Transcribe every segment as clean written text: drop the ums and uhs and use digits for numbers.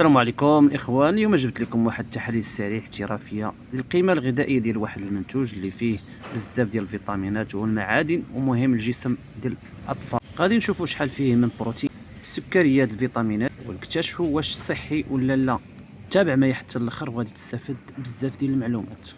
السلام عليكم اخوان. اليوم جبت لكم واحد التحليل سريع احترافيه للقيمه الغذائيه ديال واحد المنتوج اللي فيه بزاف ديال الفيتامينات والمعادن ومهم للجسم ديال الاطفال. غادي نشوفوا شحال فيه من بروتين، السكريات، الفيتامينات، ونكتشفوا واش صحي ولا لا. تابع معايا حتى الاخر وغادي تستافد بزاف ديال المعلومات،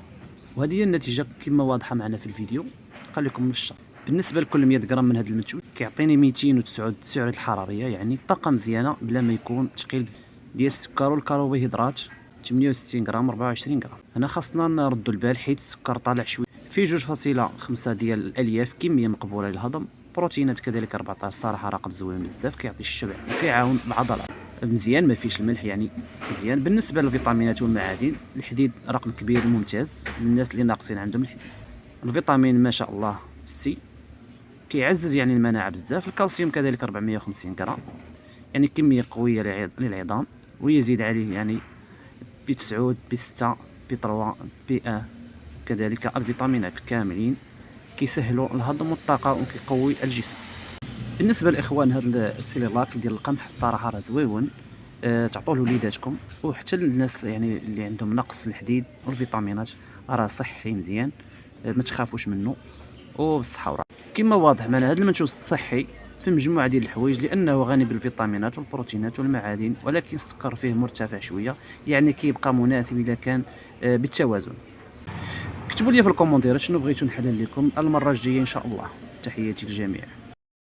وهذه هي النتيجه كما واضحه معنا في الفيديو. خليكم من الشرح. بالنسبه لكل 100 غرام من هذا المنتوج كيعطيني 209 السعرات الحراريه، يعني طاقه مزيانه بلا ما يكون ثقيل بزاف. ديال السكر والكربوهيدرات 68 غرام 24 غرام. هنا خاصنا نردوا البال حيت السكر طالع شويه. فيه 2.5 ديال الالياف، كميه مقبوله للهضم. بروتينات كذلك 14، صراحه رقم زوين بزاف، كيعطي الشبع وكيعاون العضلات. مزيان، ما فيش الملح يعني مزيان. بالنسبه للفيتامينات والمعادن، الحديد رقم كبير ممتاز للناس اللي ناقصين عندهم الحديد. الفيتامين ما شاء الله سي كيعزز يعني المناعه بزاف. الكالسيوم كذلك 450 غرام، يعني كميه قويه للعظام، ويزيد عليه يعني B9 B6 B3 B1. كذلك الفيتامينات الكاملين كيسهلوا الهضم والطاقه وكيقوي الجسم. بالنسبه للاخوان، هذا السيليلاك ديال القمح الصراحه راه زويون، تعطوه لوليداتكم وحتى للناس يعني اللي عندهم نقص الحديد والفيتامينات. راه صحي مزيان، ما تخافوش منه وبالصحه والراحه. كما واضح معنا هذا المنتوج صحي في مجموعه ديال الحوايج، لانه غني بالفيتامينات والبروتينات والمعادن، ولكن السكر فيه مرتفع شويه، يعني كيبقى مناسب اذا كان بالتوازن. اكتبوا لي في الكومنتيرات شنو بغيتو نحلل لكم المره الجايه ان شاء الله. تحياتي للجميع.